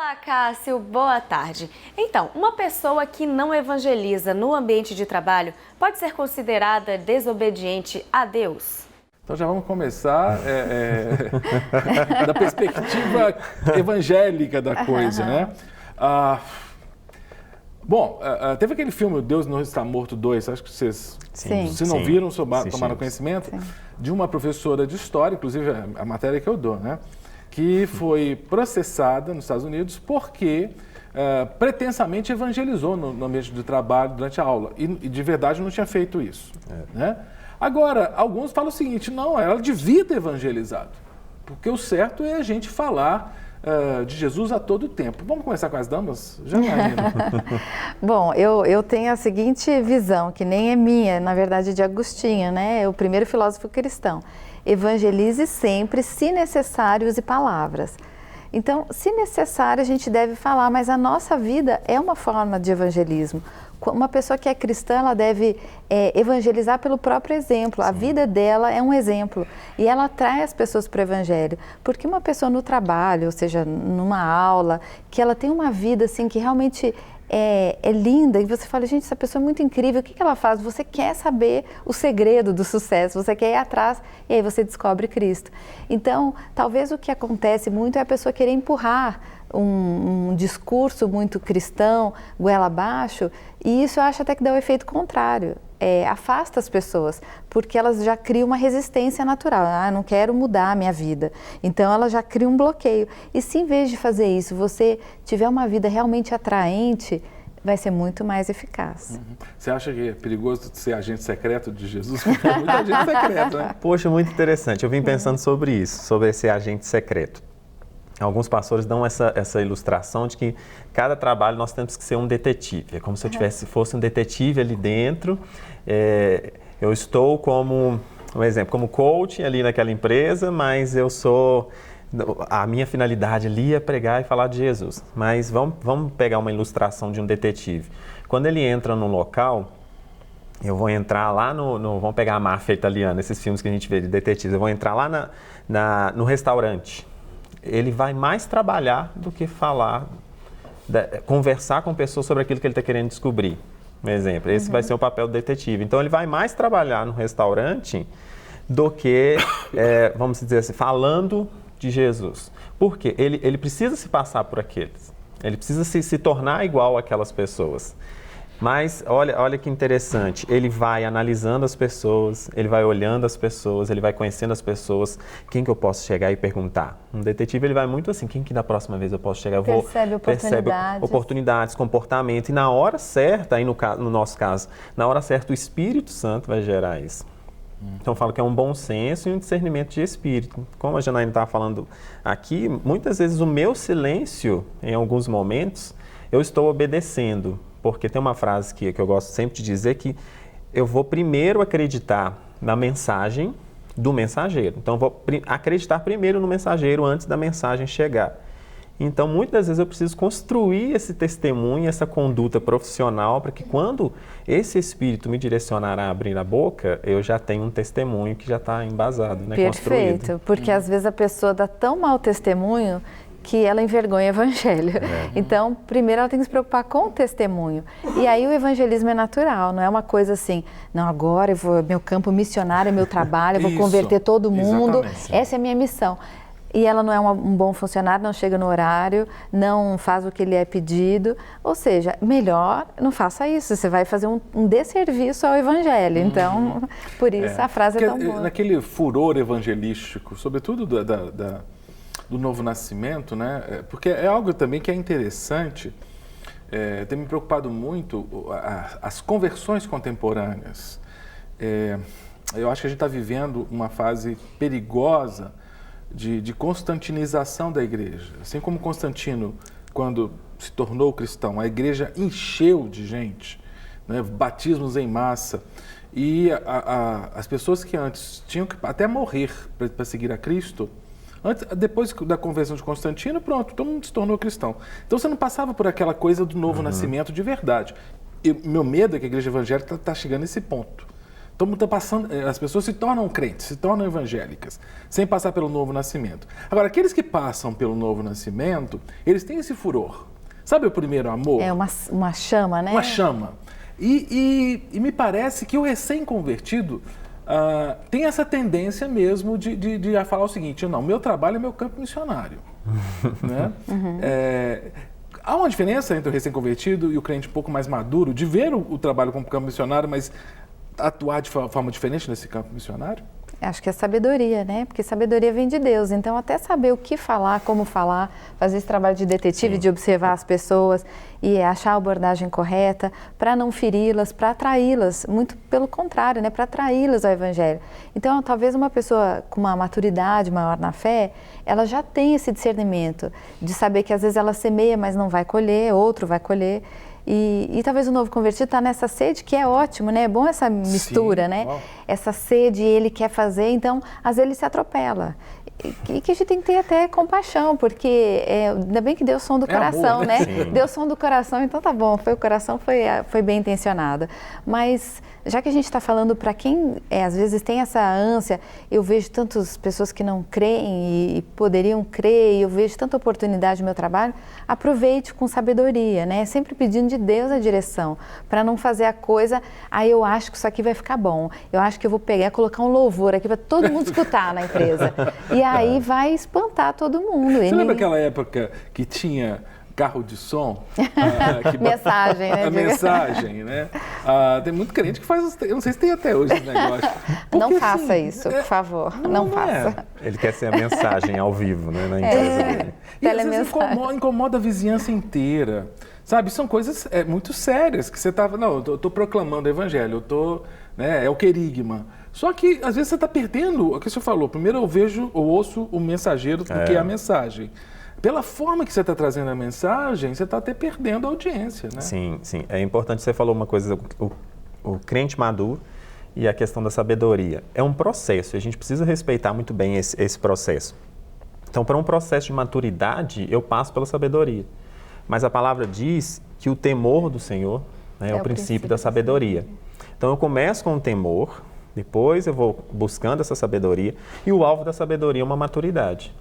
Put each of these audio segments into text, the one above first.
Olá, Cássio, boa tarde. Então, uma pessoa que não evangeliza no ambiente de trabalho pode ser considerada desobediente a Deus? Então já vamos começar da perspectiva evangélica da coisa, né? Teve aquele filme Deus Não Está Morto 2, acho que vocês, se não viram, tomaram conhecimento, de uma professora de história, inclusive a matéria que eu dou, né? Que foi processada nos Estados Unidos porque pretensamente evangelizou no ambiente de trabalho durante a aula e de verdade não tinha feito isso, né? Agora, alguns falam o seguinte, não, ela devia ter evangelizado, porque o certo é a gente falar de Jesus a todo tempo. Vamos começar com as damas? Janaína. Bom, eu tenho a seguinte visão, que nem é minha, na verdade é de Agostinho, né? É o primeiro filósofo cristão. Evangelize sempre, se necessário, use palavras. Então, se necessário, a gente deve falar, mas a nossa vida é uma forma de evangelismo. Uma pessoa que é cristã, ela deve evangelizar pelo próprio exemplo. A vida dela é um exemplo e ela atrai as pessoas para o evangelho. Porque uma pessoa no trabalho, ou seja, numa aula, que ela tem uma vida assim que realmente é linda e você fala, gente, essa pessoa é muito incrível, o que ela faz? Você quer saber o segredo do sucesso, você quer ir atrás e aí você descobre Cristo. Então, talvez o que acontece muito é a pessoa querer empurrar um discurso muito cristão, goela abaixo, e isso eu acho até que dá o efeito contrário. Afasta as pessoas, porque elas já criam uma resistência natural. Eu não quero mudar a minha vida. Então, ela já cria um bloqueio. E se em vez de fazer isso, você tiver uma vida realmente atraente, vai ser muito mais eficaz. Você acha que é perigoso ser agente secreto de Jesus? Porque é muito agente secreto, né? Poxa, muito interessante. Eu vim pensando sobre isso, sobre esse agente secreto. Alguns pastores dão essa ilustração de que cada trabalho nós temos que ser um detetive. É como se eu fosse um detetive ali dentro. Eu estou como, um exemplo, como coach ali naquela empresa, mas a minha finalidade ali é pregar e falar de Jesus. Mas vamos pegar uma ilustração de um detetive. Quando ele entra num local, eu vou entrar lá vamos pegar a máfia italiana, esses filmes que a gente vê de detetives. Eu vou entrar lá no restaurante. Ele vai mais trabalhar do que conversar com pessoas sobre aquilo que ele está querendo descobrir. Um exemplo, esse vai ser o papel do detetive. Então, ele vai mais trabalhar no restaurante do que, vamos dizer assim, falando de Jesus. Por quê? Ele precisa se passar por aqueles. Ele precisa se tornar igual àquelas pessoas. Mas, olha que interessante, ele vai analisando as pessoas, ele vai olhando as pessoas, ele vai conhecendo as pessoas, quem que eu posso chegar e perguntar? Um detetive, ele vai muito assim, quem que da próxima vez eu posso chegar? Percebe oportunidades, comportamento, e na hora certa, aí no nosso caso, na hora certa o Espírito Santo vai gerar isso. Então, eu falo que é um bom senso e um discernimento de espírito. Como a Janaína estava falando aqui, muitas vezes o meu silêncio, em alguns momentos, eu estou obedecendo. Porque tem uma frase que eu gosto sempre de dizer que eu vou primeiro acreditar na mensagem do mensageiro. Então, eu vou acreditar primeiro no mensageiro antes da mensagem chegar. Então, muitas vezes eu preciso construir esse testemunho, essa conduta profissional, para que quando esse Espírito me direcionar a abrir a boca, eu já tenho um testemunho que já está embasado, né, Perfeito, construído. Porque às vezes a pessoa dá tão mau testemunho que ela envergonha o evangelho. Então, primeiro ela tem que se preocupar com o testemunho. E aí o evangelismo é natural, não é uma coisa assim, não, agora meu campo missionário é meu trabalho, eu vou converter todo mundo, essa é a minha missão. E ela não é um bom funcionário, não chega no horário, não faz o que lhe é pedido. Ou seja, melhor não faça isso, você vai fazer um desserviço ao evangelho. Então, por isso a frase é tão boa. Naquele furor evangelístico, sobretudo do novo nascimento, né? Porque é algo também que é interessante, tem me preocupado muito as conversões contemporâneas. Eu acho que a gente está vivendo uma fase perigosa de constantinização da igreja. Assim como Constantino, quando se tornou cristão, a igreja encheu de gente, né? Batismos em massa, e as pessoas que antes tinham que até morrer para seguir a Cristo, depois da conversão de Constantino, pronto, todo mundo se tornou cristão. Então você não passava por aquela coisa do novo nascimento de verdade. Meu medo é que a igreja evangélica está chegando nesse ponto. as pessoas se tornam crentes, se tornam evangélicas, sem passar pelo novo nascimento. Agora, aqueles que passam pelo novo nascimento, eles têm esse furor. Sabe o primeiro amor? É uma chama, né? Uma chama. E me parece que o recém-convertido tem essa tendência mesmo de falar o seguinte: não, meu trabalho é meu campo missionário. Né? Há uma diferença entre o recém-convertido e o crente um pouco mais maduro, de ver o trabalho como campo missionário, mas atuar de forma diferente nesse campo missionário? Acho que é sabedoria, né? Porque sabedoria vem de Deus. Então, até saber o que falar, como falar, fazer esse trabalho de detetive, de observar as pessoas e achar a abordagem correta, para não feri-las, para atraí-las, muito pelo contrário, né? Para atraí-las ao Evangelho. Então, talvez uma pessoa com uma maturidade maior na fé, ela já tem esse discernimento de saber que às vezes ela semeia, mas não vai colher, outro vai colher. E talvez o novo convertido está nessa sede, que é ótimo, né? É bom essa mistura, né? Uau. Essa sede ele quer fazer, então às vezes ele se atropela. E que a gente tem que ter até compaixão, porque ainda bem que deu som do coração, amor, né? Sim. Deu som do coração, então tá bom, o coração foi bem intencionado. Mas já que a gente está falando para quem às vezes tem essa ânsia, eu vejo tantas pessoas que não creem e poderiam crer, e eu vejo tanta oportunidade no meu trabalho, aproveite com sabedoria, né? Sempre pedindo de Deus a direção, para não fazer a coisa, eu acho que isso aqui vai ficar bom, eu acho que eu vou pegar e colocar um louvor aqui para todo mundo escutar na empresa. E aí vai espantar todo mundo. Você lembra aquela época que tinha carro de som? Mensagem, né? A mensagem, né? Tem muito crente que faz, eu não sei se tem até hoje esse negócio. Porque, não faça assim, isso, por favor, não faça. Ele quer ser a mensagem ao vivo, né, na empresa dele. E às vezes Telemensagem. incomoda a vizinhança inteira. Sabe, são coisas muito sérias que você estava... Não, eu estou proclamando o evangelho, eu estou... Né, é o querigma. Só que, às vezes, você está perdendo o que você falou. Primeiro eu ouço o mensageiro do que a mensagem. Pela forma que você está trazendo a mensagem, você está até perdendo a audiência, né? Sim, sim. É importante, você falou uma coisa, o crente maduro e a questão da sabedoria. É um processo, e a gente precisa respeitar muito bem esse processo. Então, para um processo de maturidade, eu passo pela sabedoria. Mas a palavra diz que o temor do Senhor, né, é o princípio da sabedoria. Então, eu começo com o temor, depois eu vou buscando essa sabedoria, e o alvo da sabedoria é uma maturidade.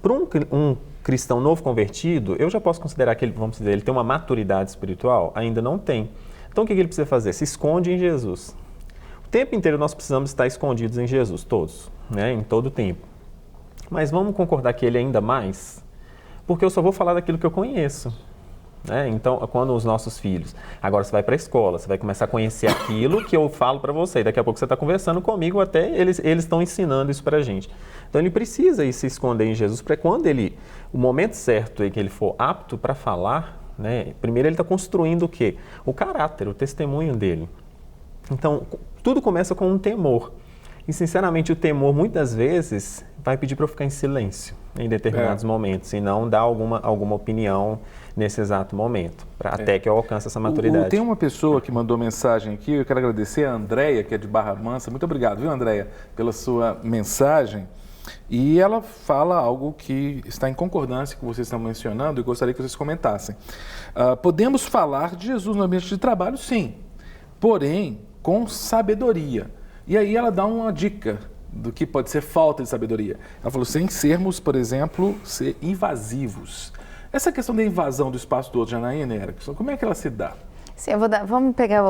Para um cristão novo convertido, eu já posso considerar que ele, vamos dizer, ele tem uma maturidade espiritual? Ainda não tem. Então, o que ele precisa fazer? Se esconde em Jesus. O tempo inteiro nós precisamos estar escondidos em Jesus, todos, né, em todo o tempo. Mas vamos concordar que ele ainda mais? Porque eu só vou falar daquilo que eu conheço. Então, quando os nossos filhos, agora você vai para a escola, você vai começar a conhecer aquilo que eu falo para você, e daqui a pouco você está conversando comigo, até eles estão ensinando isso para a gente. Então, ele precisa ir se esconder em Jesus, para quando o momento certo em que ele for apto para falar, né, primeiro ele está construindo o quê? O caráter, o testemunho dele. Então, tudo começa com um temor. E, sinceramente, o temor, muitas vezes, vai pedir para eu ficar em silêncio em determinados momentos, e não dar alguma opinião nesse exato momento, até que eu alcance essa maturidade. Tem uma pessoa que mandou mensagem aqui, eu quero agradecer a Andréia, que é de Barra Mansa. Muito obrigado, viu, Andréia, pela sua mensagem. E ela fala algo que está em concordância com o que vocês estão mencionando, e gostaria que vocês comentassem. Podemos falar de Jesus no ambiente de trabalho, sim, porém com sabedoria. E aí ela dá uma dica do que pode ser falta de sabedoria. Ela falou, sem sermos, por exemplo, ser invasivos. Essa questão da invasão do espaço do outro, Janaína Erickson, como é que ela se dá? Sim, vamos pegar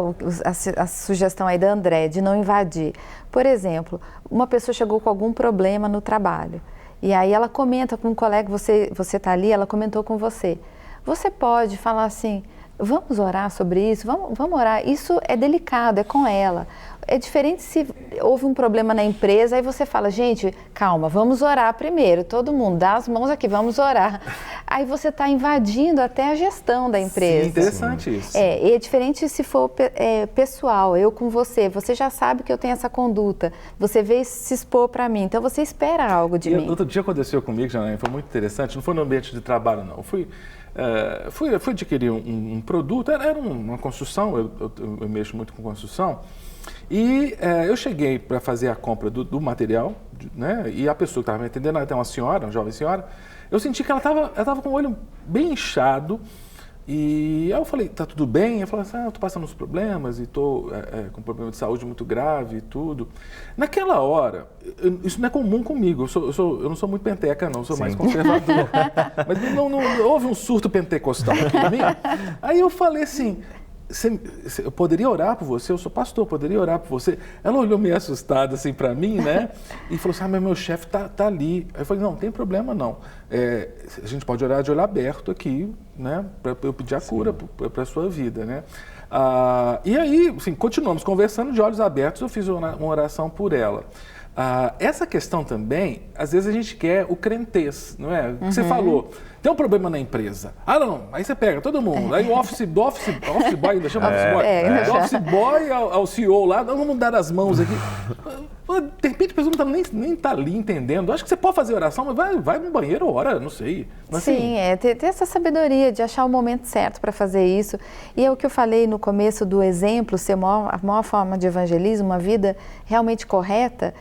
a sugestão aí da André, de não invadir. Por exemplo, uma pessoa chegou com algum problema no trabalho, e aí ela comenta com um colega, você está ali, ela comentou com você. Você pode falar assim, vamos orar sobre isso, vamos orar, isso é delicado, é com ela. É diferente se houve um problema na empresa, aí você fala, gente, calma, vamos orar primeiro, todo mundo, dá as mãos aqui, vamos orar. Aí você está invadindo até a gestão da empresa. Sim, interessante isso. E é diferente se for pessoal, eu com você já sabe que eu tenho essa conduta, você veio se expor para mim, então você espera algo de mim. Outro dia aconteceu comigo, Janaína, foi muito interessante, não foi no ambiente de trabalho, não, fui adquirir um produto, era uma construção, eu mexo muito com construção, e eu cheguei para fazer a compra do material, né, e a pessoa que estava me atendendo, até uma jovem senhora, eu senti que ela estava com o olho bem inchado, E aí eu falei, tá tudo bem? Eu falei assim, eu tô passando uns problemas e tô com um problema de saúde muito grave e tudo. Naquela hora, isso não é comum comigo, eu não sou muito penteca não, eu sou mais conservador. Mas não houve um surto pentecostal aqui em mim. Aí eu falei assim, eu poderia orar por você? Eu sou pastor, poderia orar por você? Ela olhou meio assustada assim para mim, né? E falou assim, mas meu chefe tá ali. Aí eu falei, não tem problema não. A gente pode orar de olho aberto aqui, né? Para eu pedir a cura para a sua vida, né? E aí, assim, continuamos conversando de olhos abertos, eu fiz uma oração por ela. Essa questão também, às vezes a gente quer o crentez, não é? O que você falou, tem um problema na empresa. Não, aí você pega todo mundo. Aí o office boy, ainda chama office boy. Do office boy ao CEO lá, vamos dar as mãos aqui. De repente a pessoa não nem tá ali entendendo. Acho que você pode fazer oração, mas vai no banheiro, ora, não sei. Mas, sim, ter essa sabedoria de achar o momento certo para fazer isso. E é o que eu falei no começo do exemplo, ser a maior forma de evangelismo, uma vida realmente correta.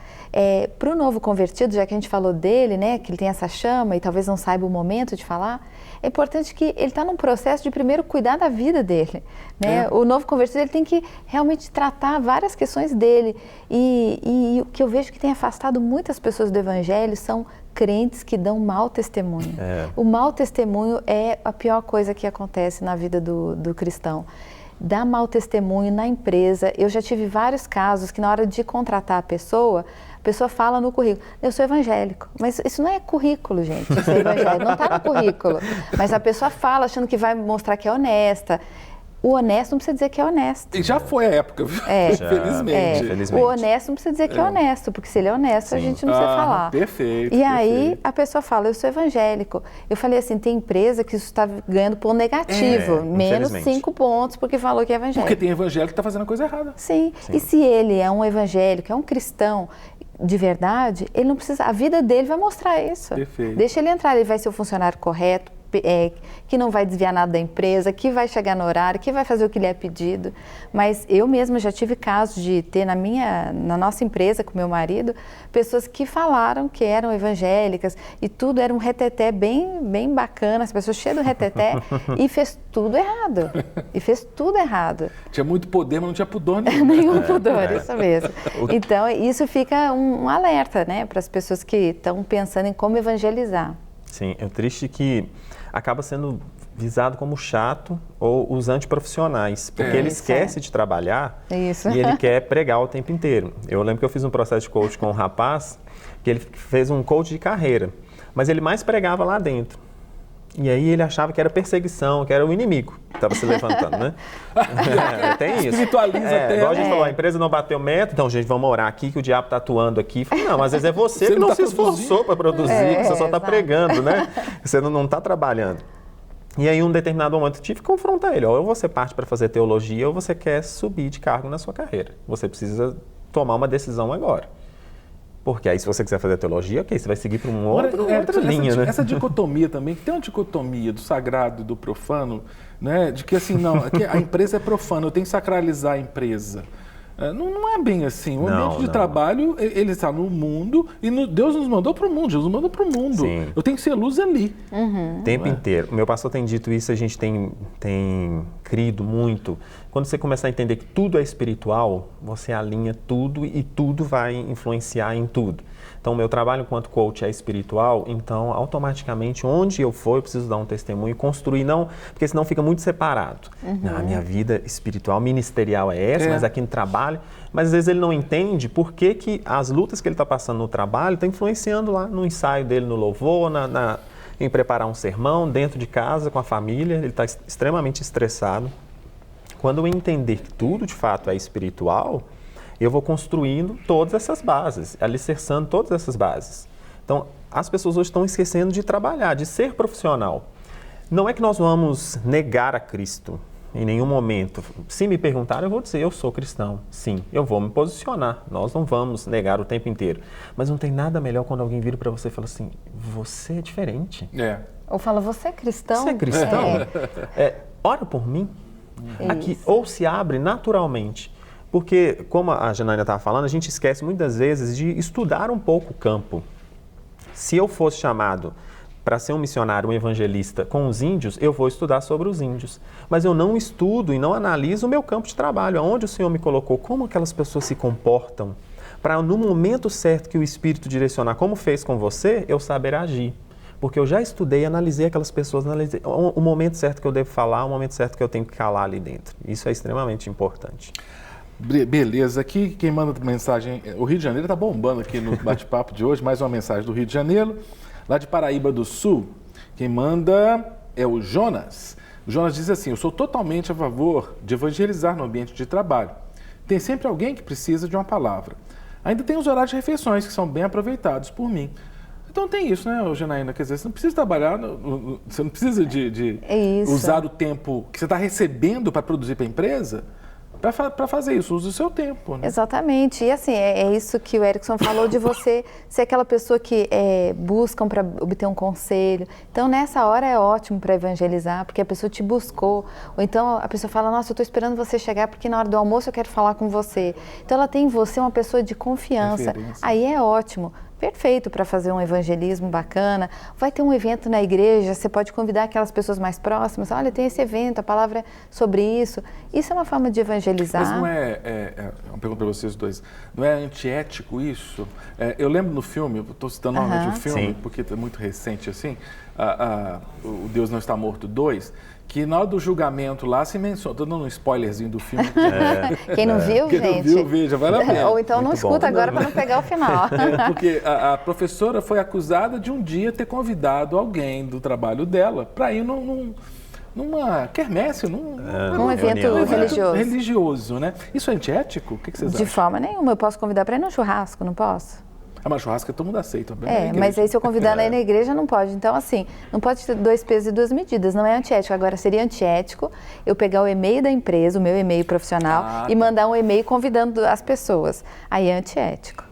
Para o novo convertido, já que a gente falou dele, né, que ele tem essa chama e talvez não saiba o momento de falar, é importante que ele está num processo de primeiro cuidar da vida dele, né? O novo convertido ele tem que realmente tratar várias questões dele e o que eu vejo que tem afastado muitas pessoas do evangelho são crentes que dão mau testemunho. O mau testemunho é a pior coisa que acontece na vida do cristão. Dar mau testemunho na empresa. Eu já tive vários casos que na hora de contratar a pessoa fala no currículo, eu sou evangélico. Mas isso não é currículo, gente, ser evangélico, não está no currículo. Mas a pessoa fala achando que vai mostrar que é honesta. O honesto não precisa dizer que é honesto. E já foi a época, viu? Infelizmente. O honesto não precisa dizer que é honesto, porque se ele é honesto, a gente não precisa falar. Perfeito. E aí a pessoa fala, eu sou evangélico. Eu falei assim, tem empresa que isso está ganhando ponto negativo, menos 5 pontos, porque falou que é evangélico. Porque tem evangélico que está fazendo a coisa errada. Sim. E se ele é um evangélico, é um cristão de verdade, ele não precisa, a vida dele vai mostrar isso. Perfeito. Deixa ele entrar, ele vai ser o funcionário correto, que não vai desviar nada da empresa, que vai chegar no horário, que vai fazer o que lhe é pedido. Mas eu mesma já tive casos de ter na nossa empresa, com meu marido, pessoas que falaram que eram evangélicas e tudo era um reteté bem bacana, as pessoas cheias do reteté e fez tudo errado. Tinha muito poder, mas não tinha pudor nenhum. Nenhum pudor, isso mesmo. Então, isso fica um alerta, né, para as pessoas que estão pensando em como evangelizar. Sim, é triste que acaba sendo visado como chato ou os antiprofissionais, porque ele esquece de trabalhar e ele quer pregar o tempo inteiro. Eu lembro que eu fiz um processo de coach com um rapaz que ele fez um coach de carreira, mas ele mais pregava lá dentro. E aí ele achava que era perseguição, que era o inimigo que estava se levantando, né? Tem isso. Espiritualiza até. Igual a gente falou, a empresa não bateu meta, então, gente, vamos orar aqui que o diabo está atuando aqui. Falei, não, às vezes é você que não se esforçou para produzir, que você só está pregando, né? Você não está trabalhando. E aí, em um determinado momento, eu tive que confrontar ele. Ou você parte para fazer teologia ou você quer subir de cargo na sua carreira. Você precisa tomar uma decisão agora. Porque aí, se você quiser fazer teologia, ok, você vai seguir para outra linha, né? Essa dicotomia também, que tem uma dicotomia do sagrado e do profano, né? De que assim, não, que a empresa é profana, eu tenho que sacralizar a empresa. Não é bem assim. O ambiente de trabalho, ele está no mundo e Deus nos mandou para o mundo, Jesus nos mandou para o mundo. Sim. Eu tenho que ser luz ali. O tempo inteiro. O meu pastor tem dito isso, a gente tem crido muito. Quando você começar a entender que tudo é espiritual, você alinha tudo e tudo vai influenciar em tudo. Então, o meu trabalho enquanto coach é espiritual, então, automaticamente, onde eu for, eu preciso dar um testemunho e construir, não, porque senão fica muito separado. A minha vida espiritual, ministerial é essa, mas aqui no trabalho, mas às vezes ele não entende por que as lutas que ele está passando no trabalho estão influenciando lá no ensaio dele, no louvor, em preparar um sermão, dentro de casa, com a família, ele está extremamente estressado. Quando eu entender que tudo, de fato, é espiritual, eu vou construindo todas essas bases, alicerçando todas essas bases. Então, as pessoas hoje estão esquecendo de trabalhar, de ser profissional. Não é que nós vamos negar a Cristo em nenhum momento. Se me perguntarem, eu vou dizer, eu sou cristão. Sim, eu vou me posicionar. Nós não vamos negar o tempo inteiro. Mas não tem nada melhor quando alguém vira para você e fala assim, você é diferente. Ou fala, você é cristão? Você é cristão? Ora por mim. Aqui, ou se abre naturalmente. Porque, como a Janaína estava falando, a gente esquece muitas vezes de estudar um pouco o campo. Se eu fosse chamado para ser um missionário, um evangelista com os índios, eu vou estudar sobre os índios. Mas eu não estudo e não analiso o meu campo de trabalho, aonde o Senhor me colocou, como aquelas pessoas se comportam, para no momento certo que o Espírito direcionar, como fez com você, eu saber agir. Porque eu já estudei, analisei aquelas pessoas, analisei o momento certo que eu devo falar, o momento certo que eu tenho que calar ali dentro. Isso é extremamente importante. Beleza, aqui quem manda mensagem, o Rio de Janeiro está bombando aqui no bate-papo de hoje, mais uma mensagem do Rio de Janeiro, lá de Paraíba do Sul. Quem manda é o Jonas. O Jonas diz assim: eu sou totalmente a favor de evangelizar no ambiente de trabalho. Tem sempre alguém que precisa de uma palavra. Ainda tem os horários de refeições que são bem aproveitados por mim. Então tem isso, né, Janaína? Quer dizer, você não precisa trabalhar, você não precisa de usar o tempo que você está recebendo para produzir para a empresa para fazer isso, use o seu tempo. Né? Exatamente, e assim, é isso que o Erickson falou de você ser aquela pessoa que buscam para obter um conselho. Então nessa hora é ótimo para evangelizar, porque a pessoa te buscou, ou então a pessoa fala, nossa, eu estou esperando você chegar porque na hora do almoço eu quero falar com você. Então ela tem em você uma pessoa de confiança, aí é ótimo. Perfeito para fazer um evangelismo bacana. Vai ter um evento na igreja, você pode convidar aquelas pessoas mais próximas. Olha, tem esse evento, a palavra é sobre isso. Isso é uma forma de evangelizar. Mas não uma pergunta para vocês dois, não é antiético isso? Eu lembro no filme, estou citando novamente o filme, sim, porque é muito recente assim, o Deus Não Está Morto 2, que na hora do julgamento lá se menciona, estou dando um spoilerzinho do filme. Quem não viu, quem gente? Quem não viu, veja, vale a pena. Ou então muito não escuta agora para não pegar o final. Porque a professora foi acusada de um dia ter convidado alguém do trabalho dela para ir numa quermesse, num evento religioso, né? Isso é antiético? O que vocês acham? De forma nenhuma. Eu posso convidar para ir num churrasco, não posso? Mas churrasco todo mundo aceita. Mas aí se eu convidar na igreja não pode. Então assim, não pode ter 2 pesos e 2 medidas, não é antiético. Agora seria antiético eu pegar o e-mail da empresa, o meu e-mail profissional e mandar um e-mail convidando as pessoas. Aí é antiético.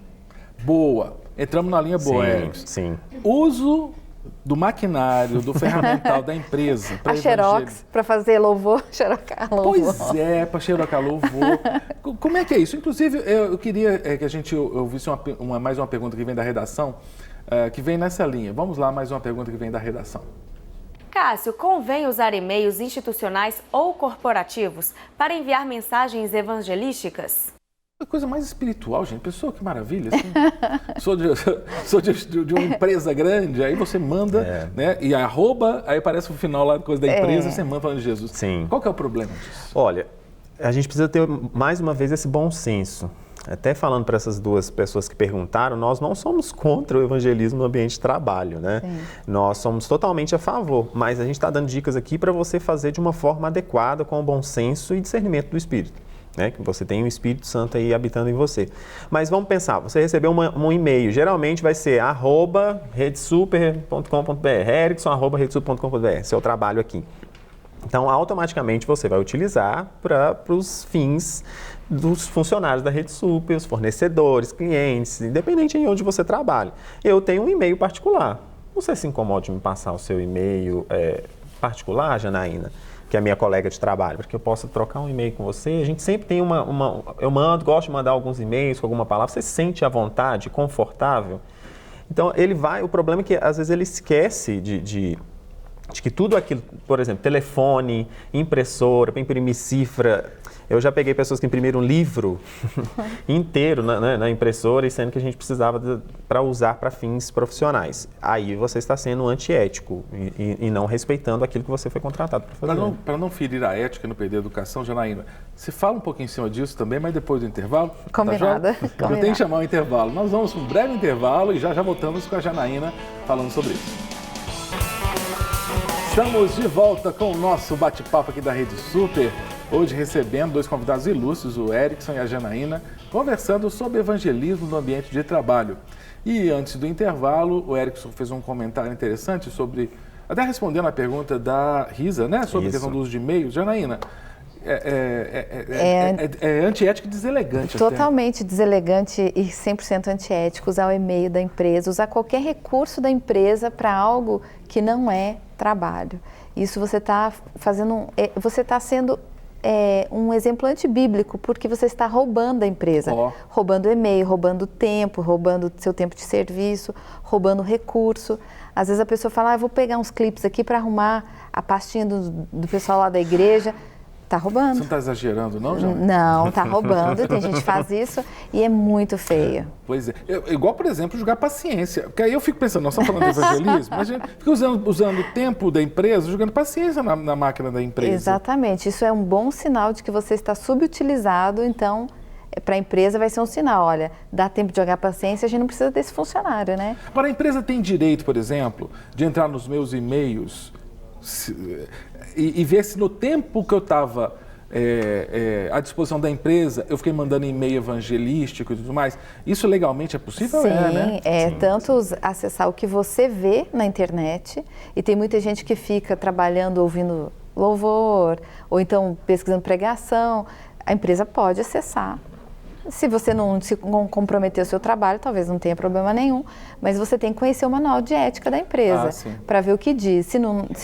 Boa. Entramos na linha boa, Erickson. Sim. Uso do maquinário, do ferramental da empresa. A Xerox, para fazer louvor, xerocar louvor. Pois é, para xerocar louvor. Como é que é isso? Inclusive, eu queria que a gente ouvisse mais uma pergunta que vem da redação, que vem nessa linha. Vamos lá, mais uma pergunta que vem da redação. Cássio, convém usar e-mails institucionais ou corporativos para enviar mensagens evangelísticas? A coisa mais espiritual, gente. Pessoa, que maravilha. Assim. sou de uma empresa grande, aí você manda, né? E arroba, aí aparece o final lá, coisa da empresa, você manda falando de Jesus. Sim. Qual que é o problema disso? Olha, a gente precisa ter, mais uma vez, esse bom senso. Até falando para essas duas pessoas que perguntaram, nós não somos contra o evangelismo no ambiente de trabalho, né? Sim. Nós somos totalmente a favor, mas a gente está dando dicas aqui para você fazer de uma forma adequada, com o bom senso e discernimento do Espírito. Né, que você tem o Espírito Santo aí habitando em você. Mas vamos pensar, você recebeu um e-mail, geralmente vai ser @redesuper.com.br, erickson@redesuper.com.br, seu trabalho aqui. Então, automaticamente você vai utilizar para os fins dos funcionários da Rede Super, os fornecedores, clientes, independente de onde você trabalha. Eu tenho um e-mail particular. Você se incomoda de me passar o seu e-mail particular, Janaína? Que é a minha colega de trabalho, para que eu possa trocar um e-mail com você. A gente sempre tem eu gosto de mandar alguns e-mails com alguma palavra, você se sente à vontade, confortável. Então, o problema é que às vezes ele esquece de que tudo aquilo, por exemplo, telefone, impressora, para imprimir cifra. Eu já peguei pessoas que imprimiram um livro inteiro na impressora, e sendo que a gente precisava para usar para fins profissionais. Aí você está sendo antiético e não respeitando aquilo que você foi contratado para fazer. Para não ferir a ética e não perder a educação, Janaína, você fala um pouquinho em cima disso também, mas depois do intervalo? Combinada. Tá, eu tenho que chamar o intervalo. Nós vamos para um breve intervalo e já voltamos com a Janaína falando sobre isso. Estamos de volta com o nosso bate-papo aqui da Rede Super. Hoje recebendo 2 convidados ilustres, o Erickson e a Janaína, conversando sobre evangelismo no ambiente de trabalho. E antes do intervalo, o Erickson fez um comentário interessante sobre, até respondendo a pergunta da Risa, né? Sobre a questão do uso de e-mails. Janaína, é antiético e deselegante. Totalmente deselegante e 100% antiético usar o e-mail da empresa, usar qualquer recurso da empresa para algo que não é trabalho. Isso você está fazendo, você está sendo um exemplo antibíblico, porque você está roubando a empresa, roubando e-mail, roubando tempo, roubando seu tempo de serviço, roubando recurso. Às vezes a pessoa fala, eu vou pegar uns clipes aqui para arrumar a pastinha do pessoal lá da igreja. Está roubando. Você não está exagerando, não, Janaína? Não, está roubando. Tem gente que faz isso e é muito feio. Pois é. Igual, por exemplo, jogar paciência. Porque aí eu fico pensando, nós estamos falando de evangelismo, mas a gente fica usando o tempo da empresa, jogando paciência na máquina da empresa. Exatamente. Isso é um bom sinal de que você está subutilizado, então, para a empresa vai ser um sinal. Olha, dá tempo de jogar paciência, a gente não precisa desse funcionário, né? Agora, a empresa tem direito, por exemplo, de entrar nos meus e-mails e ver se no tempo que eu estava à disposição da empresa, eu fiquei mandando e-mail evangelístico e tudo mais. Isso legalmente é possível? Sim, né? Sim. Tanto acessar o que você vê na internet, e tem muita gente que fica trabalhando, ouvindo louvor, ou então pesquisando pregação, a empresa pode acessar. Se você não comprometer o seu trabalho, talvez não tenha problema nenhum, mas você tem que conhecer o manual de ética da empresa para ver o que diz. Se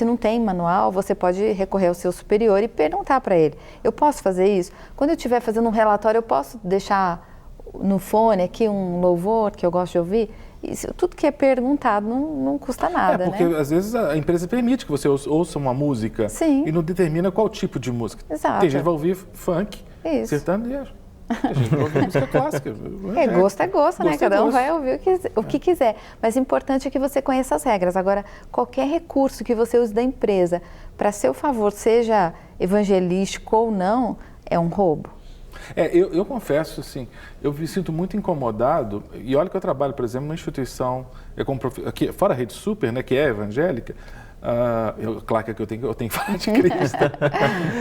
não tem manual, você pode recorrer ao seu superior e perguntar para ele, eu posso fazer isso? Quando eu estiver fazendo um relatório, eu posso deixar no fone aqui um louvor que eu gosto de ouvir? Isso, tudo que é perguntado não custa nada, porque às vezes a empresa permite que você ouça uma música e não determina qual tipo de música. Exato. Tem gente que vai ouvir funk, sertanejo. A gente vai ouvir música clássica. Gosto é gosto, né? Cada um vai ouvir o que quiser. Mas o importante é que você conheça as regras. Agora, qualquer recurso que você use da empresa para seu favor, seja evangelístico ou não, é um roubo. Eu confesso, assim, eu me sinto muito incomodado, e olha que eu trabalho, por exemplo, numa instituição, aqui, fora a Rede Super, né, que é evangélica, claro que eu tenho que falar de Cristo.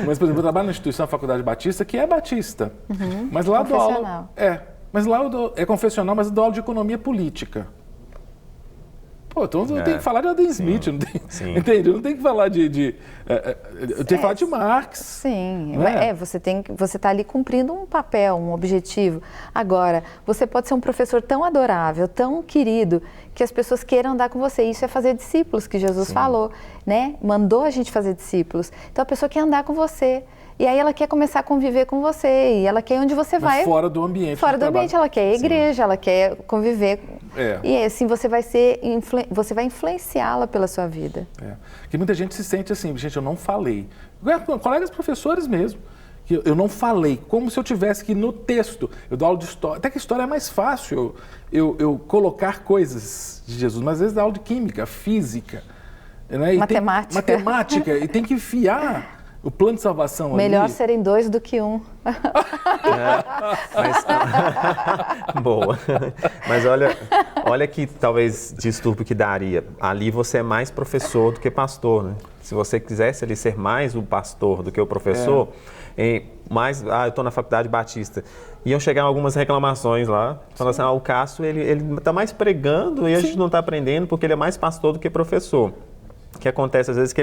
Mas, por exemplo, eu trabalho na instituição, a Faculdade Batista, que é batista. Mas lá eu dou aula. Mas lá é confessional, mas eu dou aula de economia política. Pô, então eu tenho que falar de Adam Smith, não tem, entende? Eu não tenho que falar eu tenho que falar de Marx. Sim, você está ali cumprindo um papel, um objetivo. Agora, você pode ser um professor tão adorável, tão querido, que as pessoas queiram andar com você. Isso é fazer discípulos, que Jesus falou, né? Mandou a gente fazer discípulos. Então a pessoa quer andar com você. E aí ela quer começar a conviver com você, e ela quer ir onde você vai. Fora do ambiente. Fora do ambiente, ela quer a igreja, ela quer conviver. E assim você vai influenciá-la pela sua vida. Porque muita gente se sente assim, gente, eu não falei. Colegas professores mesmo, que eu não falei, como se eu tivesse que ir no texto. Eu dou aula de história, até que a história é mais fácil eu colocar coisas de Jesus, mas às vezes dá aula de química, física, né? Matemática, e tem que enfiar o plano de salvação Melhor ali. serem 2 do que 1. Boa. Mas olha que talvez distúrbio que daria. Ali você é mais professor do que pastor, né? Se você quisesse ali ser mais o pastor do que o professor, eu estou na Faculdade Batista. Iam chegar algumas reclamações lá, falando assim, o Cássio, ele está mais pregando e a gente não está aprendendo porque ele é mais pastor do que professor. O que acontece às vezes é que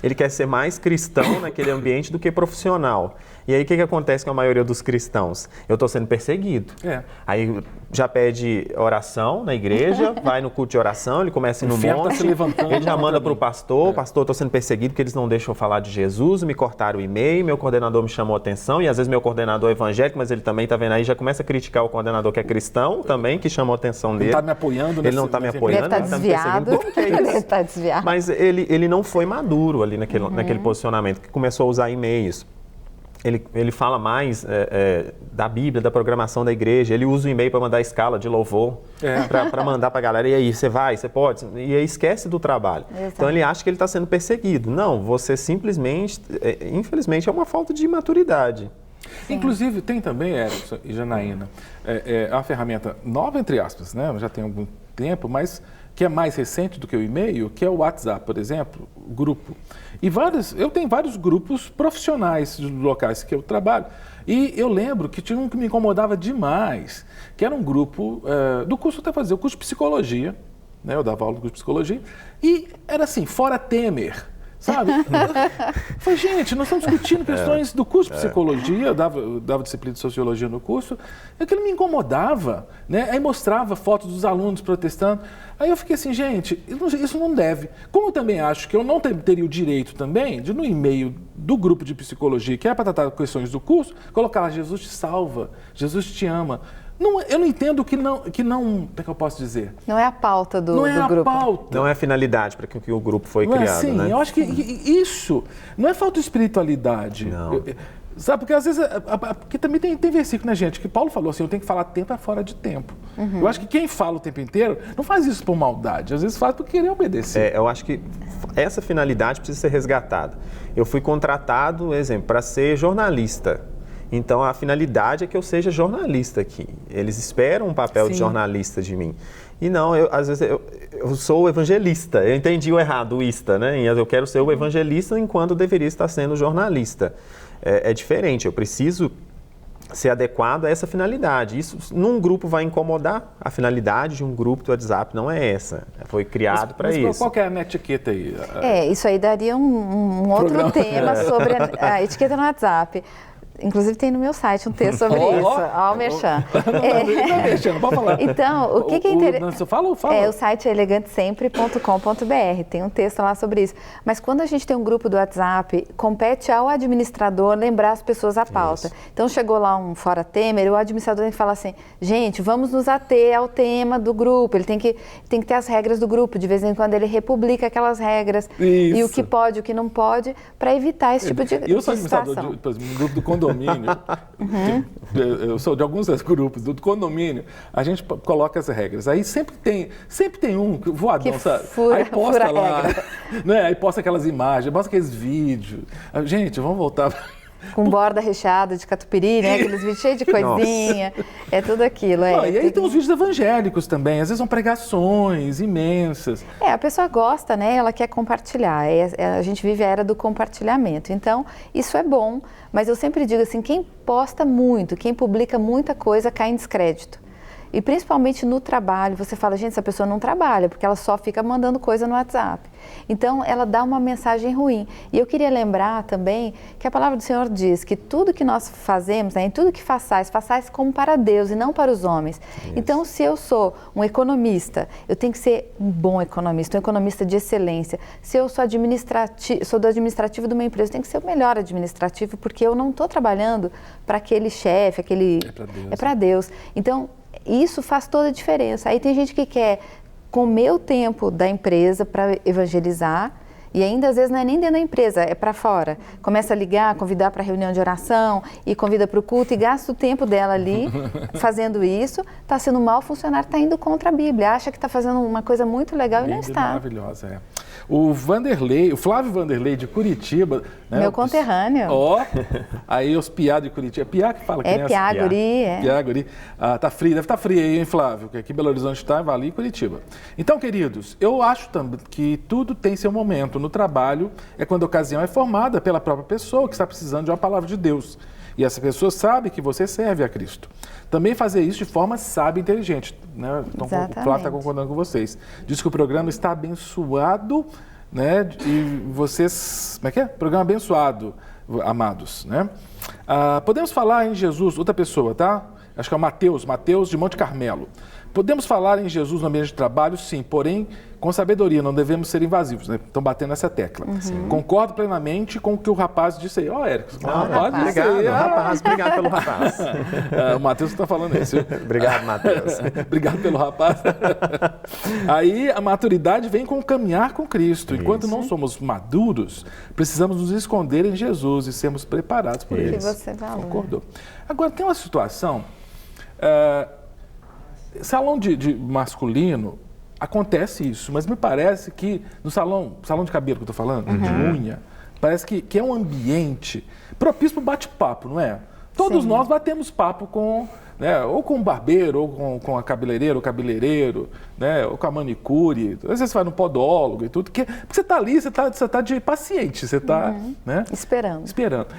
ele quer ser mais cristão naquele ambiente do que profissional. E aí o que acontece com a maioria dos cristãos? Eu estou sendo perseguido. Aí já pede oração na igreja, vai no culto de oração, ele começa a ir no monte, ele já manda para o pastor, pastor, estou sendo perseguido porque eles não deixam eu falar de Jesus, me cortaram o e-mail, meu coordenador me chamou a atenção, e às vezes meu coordenador é evangélico, mas ele também está vendo aí, já começa a criticar o coordenador que é cristão também, que chamou a atenção dele. Ele está me apoiando. Ele não está me apoiando, ele está desviado. Ele está desviado. Mas ele não foi maduro ali naquele posicionamento, que começou a usar e-mails. Ele fala mais da Bíblia, da programação da igreja, ele usa o e-mail para mandar escala de louvor, para mandar para a galera, e aí, você vai, você pode? E aí esquece do trabalho. Exato. Então ele acha que ele está sendo perseguido. Não, você simplesmente, infelizmente, é uma falta de maturidade. Inclusive, tem também, Erickson e Janaína, uma ferramenta nova, entre aspas, né? Já tem algum tempo, mas que é mais recente do que o e-mail, que é o WhatsApp, por exemplo, grupo. E eu tenho vários grupos profissionais dos locais que eu trabalho. E eu lembro que tinha um que me incomodava demais, que era um grupo do curso até fazer, o curso de psicologia, né? Eu dava aula do curso de psicologia, e era assim, fora Temer. sabe? Eu falei, gente, nós estamos discutindo questões do curso de psicologia, eu dava disciplina de sociologia no curso, e aquilo me incomodava, né? Aí mostrava fotos dos alunos protestando. Aí eu fiquei assim, gente, isso não deve. Como eu também acho que eu não teria o direito também de, no e-mail do grupo de psicologia, que é para tratar questões do curso, colocar lá, Jesus te salva, Jesus te ama. Não, eu não entendo que não, como é que eu posso dizer? Não é a pauta do grupo. Não é a pauta. Não é a finalidade para que o grupo foi Não criado, é assim? né? Eu acho que isso não é falta de espiritualidade. Não. Sabe, porque às vezes, porque também tem versículo, né, gente, que Paulo falou assim, eu tenho que falar tempo é fora de tempo. Eu acho que quem fala o tempo inteiro não faz isso por maldade, às vezes faz por querer obedecer. Eu acho que essa finalidade precisa ser resgatada. Eu fui contratado, exemplo, para ser jornalista. Então, a finalidade é que eu seja jornalista aqui. Eles esperam um papel de jornalista de mim. E não, às vezes eu sou o evangelista. Eu entendi o errado, o ista, né? Eu quero ser o evangelista enquanto eu deveria estar sendo jornalista. É diferente, eu preciso ser adequado a essa finalidade. Isso num grupo vai incomodar. A finalidade de um grupo do WhatsApp não é essa. Foi criado para isso. Mas qual que é a etiqueta aí? Isso aí daria um outro tema sobre a etiqueta no WhatsApp. Inclusive tem no meu site um texto sobre isso. Ó, o merchan. Não pode falar. Então, o que é interessante... Fala. O site é elegantesempre.com.br, tem um texto lá sobre isso. Mas quando a gente tem um grupo do WhatsApp, compete ao administrador lembrar as pessoas a pauta. Isso. Então, chegou lá um Fora Temer, o administrador tem que falar assim, gente, vamos nos ater ao tema do grupo. Ele tem que ter as regras do grupo. De vez em quando ele republica aquelas regras. Isso. E o que pode, o que não pode, para evitar esse tipo de situação. Eu sou administrador do grupo do condomínio. Eu sou de alguns grupos do condomínio, a gente coloca as regras. Aí sempre tem um voadão, que sabe? Aí posta lá, né? Aí posta aquelas imagens, posta aqueles vídeos. Gente, vamos voltar. Com borda recheada de catupiry, né? Aqueles vídeos cheios de coisinha. É tudo aquilo. E aí tem os vídeos evangélicos também. Às vezes são pregações imensas. A pessoa gosta, né? Ela quer compartilhar. A gente vive a era do compartilhamento. Então, isso é bom. Mas eu sempre digo assim, quem posta muito, quem publica muita coisa, cai em descrédito. E principalmente no trabalho, você fala, gente, essa pessoa não trabalha, porque ela só fica mandando coisa no WhatsApp. Então, ela dá uma mensagem ruim. E eu queria lembrar também que a palavra do Senhor diz que tudo que nós fazemos, né, em tudo que façais como para Deus e não para os homens. Isso. Então, se eu sou um economista, eu tenho que ser um bom economista, um economista de excelência. Se eu sou sou do administrativo de uma empresa, eu tenho que ser o melhor administrativo, porque eu não estou trabalhando para aquele chefe, É para Deus. Então, isso faz toda a diferença. Aí tem gente que quer comer o tempo da empresa para evangelizar e ainda às vezes não é nem dentro da empresa, é para fora. Começa a ligar, convidar para reunião de oração e convida para o culto e gasta o tempo dela ali fazendo isso. Está sendo um mau funcionário, está indo contra a Bíblia, acha que está fazendo uma coisa muito legal e não está. Maravilhosa, O Flávio Vanderlei de Curitiba... Né, meu conterrâneo. Aí os piá de Curitiba. É piá que fala criança? Piá, guri. Piá, guri. Tá frio, deve estar frio aí, hein, Flávio? Que aqui em Belo Horizonte está, vai ali em Curitiba. Então, queridos, eu acho também que tudo tem seu momento. No trabalho é quando a ocasião é formada pela própria pessoa que está precisando de uma palavra de Deus. E essa pessoa sabe que você serve a Cristo. Também fazer isso de forma sábia e inteligente. Né? Então, o Flávio está concordando com vocês. Diz que o programa está abençoado, né? E vocês... Como é que é? Programa abençoado, amados, né? Podemos falar em Jesus, outra pessoa, tá? Acho que é o Mateus de Monte Carmelo. Podemos falar em Jesus no ambiente de trabalho, sim, porém com sabedoria, não devemos ser invasivos, né? Estão batendo nessa tecla. Concordo plenamente com o que o rapaz disse aí. Érico, obrigado pelo rapaz. O Matheus está falando isso. Obrigado, Matheus. Obrigado pelo rapaz. Aí a maturidade vem com o caminhar com Cristo. Enquanto não somos maduros, precisamos nos esconder em Jesus e sermos preparados por Ele. Que você falou. Concordou. Agora, tem uma situação... salão de masculino, acontece isso, mas me parece que no salão de cabelo que eu estou falando, de unha, parece que é um ambiente propício para o bate-papo, não é? Todos nós batemos papo com né? Ou com o barbeiro, ou com a cabeleireira, o cabeleireiro, né? Ou com a manicure. Às vezes você vai no podólogo e tudo, porque você está ali, você tá de paciente, você está, né? Esperando.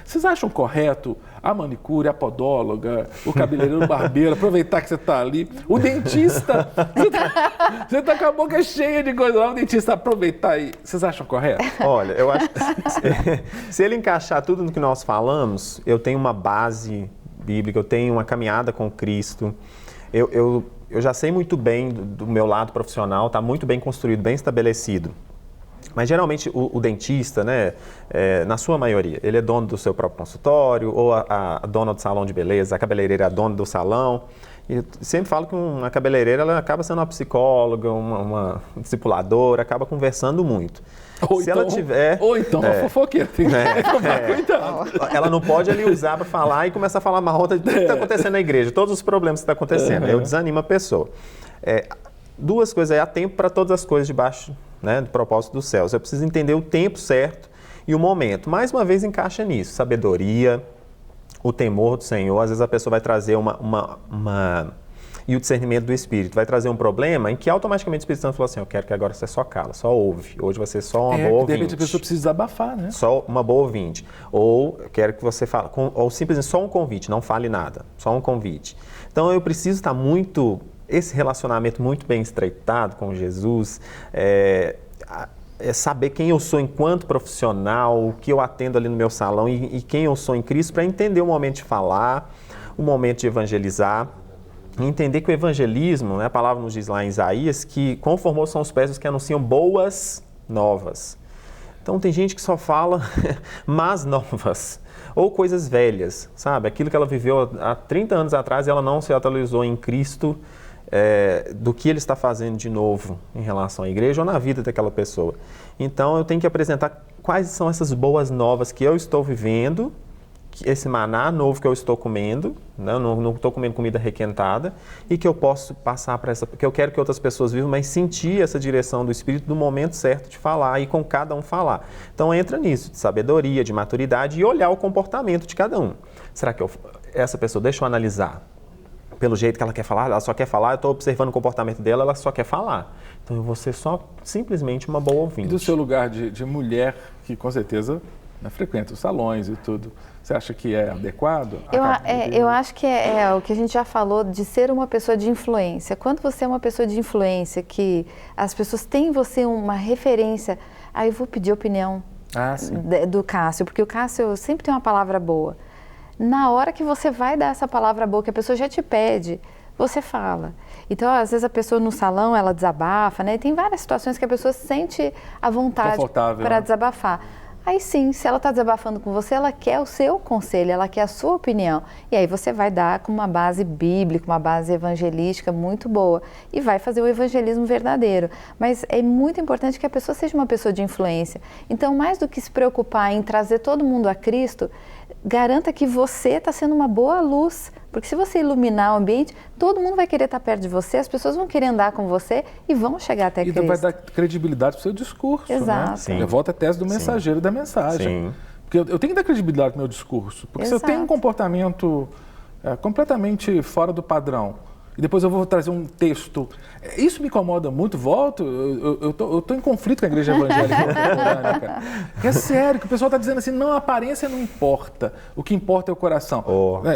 Vocês acham correto a manicure, a podóloga, o cabeleireiro, o barbeiro, aproveitar que você está ali, o dentista, você tá com a boca cheia de coisa lá, o dentista aproveitar aí, vocês acham correto? Olha, eu acho que se ele encaixar tudo no que nós falamos, eu tenho uma base bíblica, eu tenho uma caminhada com Cristo, eu já sei muito bem do meu lado profissional, está muito bem construído, bem estabelecido. Mas geralmente o dentista, né, na sua maioria, ele é dono do seu próprio consultório, ou a dona do salão de beleza, a cabeleireira é a dona do salão. E eu sempre falo que uma cabeleireira ela acaba sendo uma psicóloga, uma discipuladora, acaba conversando muito. Ou então uma fofoqueira, tem que tomar cuidado. Ela não pode ali usar para falar e começar a falar mal de tudo que está acontecendo na igreja, todos os problemas que estão acontecendo. Eu desanimo a pessoa. Duas coisas aí, há tempo para todas as coisas debaixo, né, do propósito dos céus. Eu preciso entender o tempo certo e o momento. Mais uma vez encaixa nisso, sabedoria, o temor do Senhor. Às vezes a pessoa vai trazer e o discernimento do Espírito vai trazer um problema em que automaticamente o Espírito Santo falou assim, eu quero que agora você só cala, só ouve. Hoje vai ser só uma boa ouvinte. De repente a pessoa precisa desabafar, né? Só uma boa ouvinte. Ou eu quero que você fale, ou simplesmente só um convite, não fale nada, só um convite. Então eu preciso estar esse relacionamento muito bem estreitado com Jesus, saber quem eu sou enquanto profissional, o que eu atendo ali no meu salão e quem eu sou em Cristo, para entender o momento de falar, o momento de evangelizar, e entender que o evangelismo, né, a palavra nos diz lá em Isaías, que quão formosos são os pés dos que anunciam boas novas. Então tem gente que só fala más novas, ou coisas velhas, sabe? Aquilo que ela viveu há 30 anos atrás e ela não se atualizou em Cristo, do que ele está fazendo de novo em relação à igreja ou na vida daquela pessoa. Então eu tenho que apresentar quais são essas boas novas que eu estou vivendo, esse maná novo que eu estou comendo, né? Não estou comendo comida requentada, e que eu posso passar para porque eu quero que outras pessoas vivam, mas sentir essa direção do Espírito no momento certo de falar e com cada um falar. Então entra nisso, de sabedoria, de maturidade e olhar o comportamento de cada um. Será que essa pessoa, deixa eu analisar, pelo jeito que ela quer falar, ela só quer falar, eu estou observando o comportamento dela, ela só quer falar. Então eu vou ser só simplesmente uma boa ouvinte. E do seu lugar de mulher, que com certeza, né, frequenta os salões e tudo, você acha que é adequado? Eu acho que é o que a gente já falou de ser uma pessoa de influência. Quando você é uma pessoa de influência, que as pessoas têm em você uma referência, aí eu vou pedir a opinião do Cássio, porque o Cássio sempre tem uma palavra boa. Na hora que você vai dar essa palavra boa, que a pessoa já te pede, você fala. Então, às vezes a pessoa no salão, ela desabafa, né? Tem várias situações que a pessoa sente a vontade para desabafar. Aí sim, se ela está desabafando com você, ela quer o seu conselho, ela quer a sua opinião. E aí você vai dar com uma base bíblica, uma base evangelística muito boa e vai fazer o evangelismo verdadeiro. Mas é muito importante que a pessoa seja uma pessoa de influência. Então, mais do que se preocupar em trazer todo mundo a Cristo, garanta que você está sendo uma boa luz. Porque se você iluminar o ambiente, todo mundo vai querer estar perto de você, as pessoas vão querer andar com você e vão chegar até Cristo. E vai dar credibilidade para o seu discurso, Exato. né? Sim. Eu volto à tese do mensageiro e da mensagem. Sim. Porque eu tenho que dar credibilidade para o meu discurso. Porque Exato. se eu tenho um comportamento completamente fora do padrão, e depois eu vou trazer um texto. Isso me incomoda muito, eu tô em conflito com a igreja evangélica contemporânea, cara. É sério, que o pessoal está dizendo assim, não, a aparência não importa, o que importa é o coração.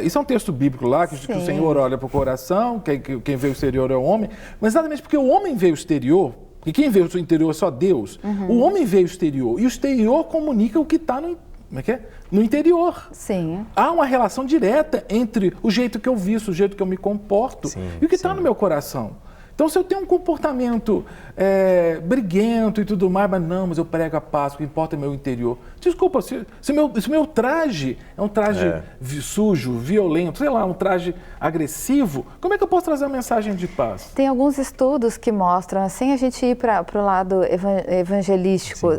Isso é um texto bíblico lá, que o Senhor olha para o coração, quem vê o exterior é o homem, mas exatamente porque o homem vê o exterior, e quem vê o interior é só Deus, o homem vê o exterior, e o exterior comunica o que está no interior. Sim. Há uma relação direta entre o jeito que eu visto, o jeito que eu me comporto e o que está no meu coração. Então, se eu tenho um comportamento briguento e tudo mais, mas eu prego a paz, o que importa é o meu interior. Desculpa, se meu traje é um traje sujo, violento, sei lá, um traje agressivo, como é que eu posso trazer uma mensagem de paz? Tem alguns estudos que mostram, sem a gente ir para o lado evangelístico,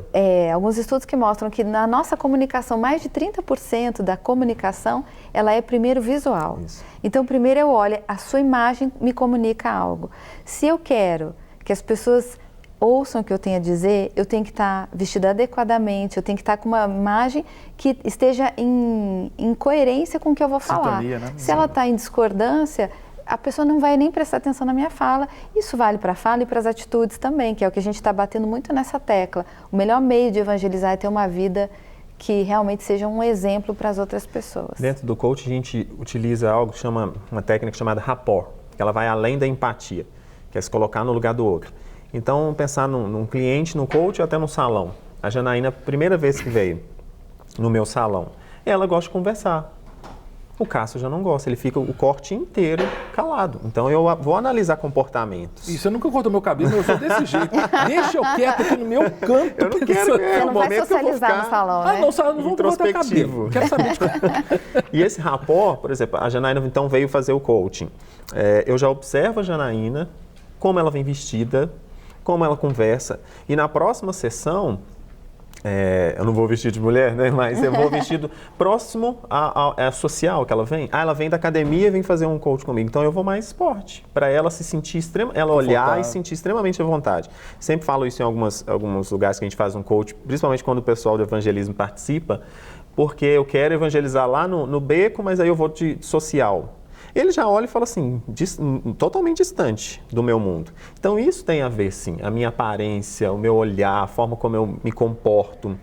alguns estudos que mostram que na nossa comunicação, mais de 30% da comunicação, ela é primeiro visual. Isso. Então, primeiro eu olho, a sua imagem me comunica algo. Se eu quero que as pessoas ouçam o que eu tenho a dizer, eu tenho que estar vestida adequadamente, eu tenho que estar com uma imagem que esteja em coerência com o que eu vou falar. Sintonia, né? Se ela está em discordância, a pessoa não vai nem prestar atenção na minha fala. Isso vale para a fala e para as atitudes também, que é o que a gente está batendo muito nessa tecla. O melhor meio de evangelizar é ter uma vida que realmente seja um exemplo para as outras pessoas. Dentro do coach, a gente utiliza algo que chama, uma técnica chamada rapport, que ela vai além da empatia, que é se colocar no lugar do outro. Então, pensar num cliente, no coach ou até no salão. A Janaína, primeira vez que veio no meu salão, ela gosta de conversar. O Cássio já não gosta, ele fica o corte inteiro calado. Então eu vou analisar comportamentos. Isso, eu nunca corto meu cabelo, mas eu sou desse jeito. Deixa eu quieto aqui no meu canto. Eu não quero Você não vai socializar no salão, né? Não vamos cortar cabelo. Quero saber de E esse rapport, por exemplo, a Janaína então veio fazer o coaching. Eu já observo a Janaína, como ela vem vestida, como ela conversa. E na próxima sessão, eu não vou vestir de mulher, né? Mas eu vou vestido próximo à social que ela vem. Ela vem da academia e vem fazer um coach comigo. Então eu vou mais esporte, para ela se sentir ela olhar e se sentir extremamente à vontade. Sempre falo isso em alguns lugares que a gente faz um coach, principalmente quando o pessoal do evangelismo participa, porque eu quero evangelizar lá no beco, mas aí eu vou de social. Ele já olha e fala assim, totalmente distante do meu mundo. Então isso tem a ver, sim, a minha aparência, o meu olhar, a forma como eu me comporto.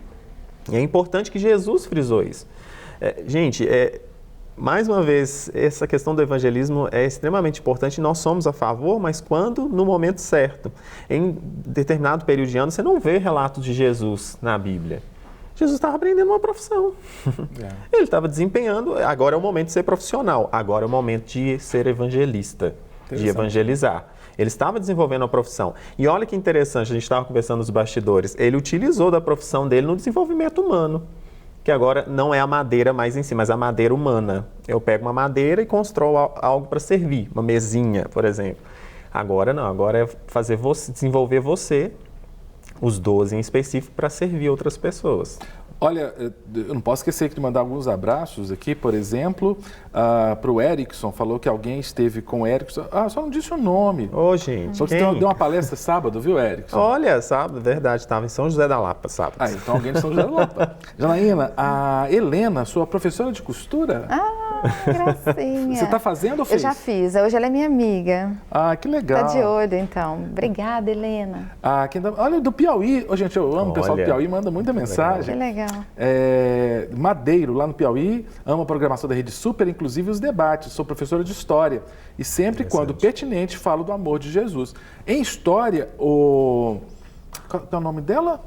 E é importante que Jesus frisou isso. Gente, mais uma vez, essa questão do evangelismo é extremamente importante. Nós somos a favor, mas quando? No momento certo. Em determinado período de ano, você não vê relatos de Jesus na Bíblia. Jesus estava aprendendo uma profissão. Ele estava desempenhando, agora é o momento de ser profissional, agora é o momento de ser evangelista, de evangelizar. Ele estava desenvolvendo a profissão. E olha que interessante, a gente estava conversando nos bastidores, ele utilizou da profissão dele no desenvolvimento humano, que agora não é a madeira mais em si, mas a madeira humana. Eu pego uma madeira e construo algo para servir, uma mesinha, por exemplo. Agora não, agora é fazer desenvolver você, os 12 em específico, para servir outras pessoas. Olha, eu não posso esquecer de mandar alguns abraços aqui, por exemplo, para o Erickson, falou que alguém esteve com o Erickson, só não disse o nome. Ô, gente, só que você deu uma palestra sábado, viu, Erickson? Olha, sábado, verdade, estava em São José da Lapa, sábado. Então alguém de São José da Lapa. Janaína, a Helena, sua professora de costura... Gracinha. Você está fazendo ou fez? Eu já fiz. Hoje ela é minha amiga. Que legal. Tá de olho, então. Obrigada, Helena. Olha, do Piauí. Gente, eu amo o pessoal do Piauí, manda muita mensagem. Que legal. Madeiro, lá no Piauí, amo a programação da Rede Super, inclusive os debates. Sou professora de História. E sempre, quando pertinente, falo do amor de Jesus. Em História, Qual é o nome dela?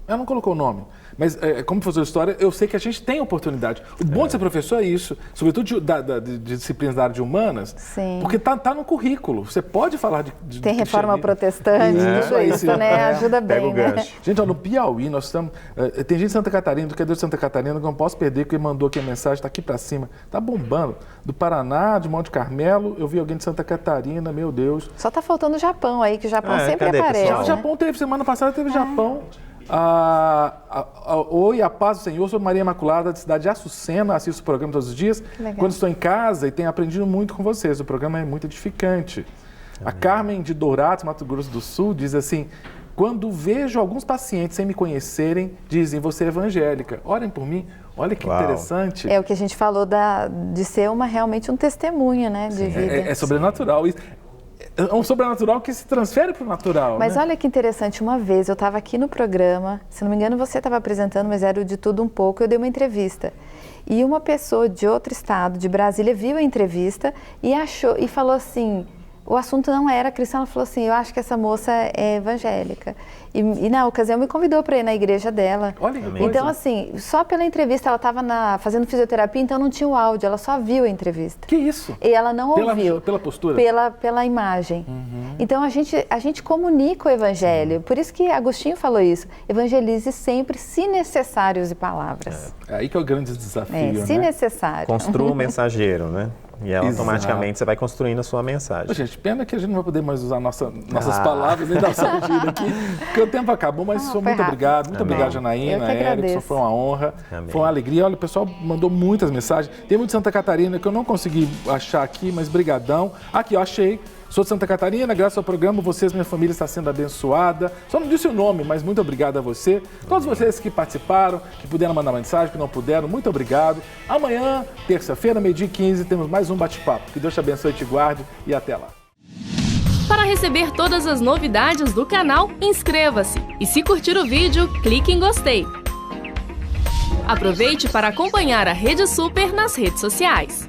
Ela não colocou o nome. Mas, como professor de história, eu sei que a gente tem oportunidade. O bom de ser professor é isso, sobretudo de disciplinas da área de humanas, Sim. porque tá no currículo. Você pode falar de tem reforma protestante, tudo isso, né? Ajuda bem, né? Gente, no Piauí, nós estamos... tem gente de Santa Catarina, do Educador de Santa Catarina, que eu não posso perder, que mandou aqui a mensagem, está aqui para cima. Está bombando. Do Paraná, de Monte Carmelo, eu vi alguém de Santa Catarina, meu Deus. Só está faltando o Japão aí, que o Japão sempre aparece. O Japão teve, semana passada teve Japão. Oi, a paz do Senhor, sou Maria Imaculada, da cidade de Açucena, assisto o programa todos os dias. Quando estou em casa e tenho aprendido muito com vocês, o programa é muito edificante. A Carmen de Dourados, Mato Grosso do Sul, diz assim: quando vejo alguns pacientes sem me conhecerem, dizem, você é evangélica, orem por mim. Olha que interessante. É o que a gente falou de ser realmente um testemunho, né, de vida. É sobrenatural. É um sobrenatural que se transfere para o natural. Mas né? Olha que interessante, uma vez eu estava aqui no programa, se não me engano você estava apresentando, mas era o De Tudo Um Pouco, eu dei uma entrevista. E uma pessoa de outro estado, de Brasília, viu a entrevista e falou assim, o assunto não era cristão, ela falou assim, eu acho que essa moça é evangélica. E na ocasião me convidou para ir na igreja dela. Olha que coisa. Então assim, só pela entrevista, ela estava fazendo fisioterapia, então não tinha o áudio, ela só viu a entrevista. Que isso? E ela não ouviu. Pela postura? Pela imagem. Então a gente comunica o evangelho. Por isso que Agostinho falou isso. Evangelize sempre, se necessário, use palavras. É aí que é o grande desafio, né? Se necessário. Construa um mensageiro, né? E ela Exato. automaticamente você vai construindo a sua mensagem. Ô, gente, pena que a gente não vai poder mais usar nossas palavras nem dar saudade aqui, porque o tempo acabou, mas foi muito rápido. obrigado. Muito Amém. obrigado, Eu Janaína, que agradeço. Erickson, foi uma honra, Amém. foi uma alegria. Olha, o pessoal mandou muitas mensagens. Tem muito de Santa Catarina que eu não consegui achar aqui, mas brigadão. Aqui, eu achei. Sou de Santa Catarina, graças ao programa, vocês, minha família está sendo abençoada. Só não disse o nome, mas muito obrigado a você. Todos vocês que participaram, que puderam mandar mensagem, que não puderam, muito obrigado. Amanhã, terça-feira, 12h15, temos mais um bate-papo. Que Deus te abençoe e te guarde e até lá. Para receber todas as novidades do canal, inscreva-se. E se curtir o vídeo, clique em gostei. Aproveite para acompanhar a Rede Super nas redes sociais.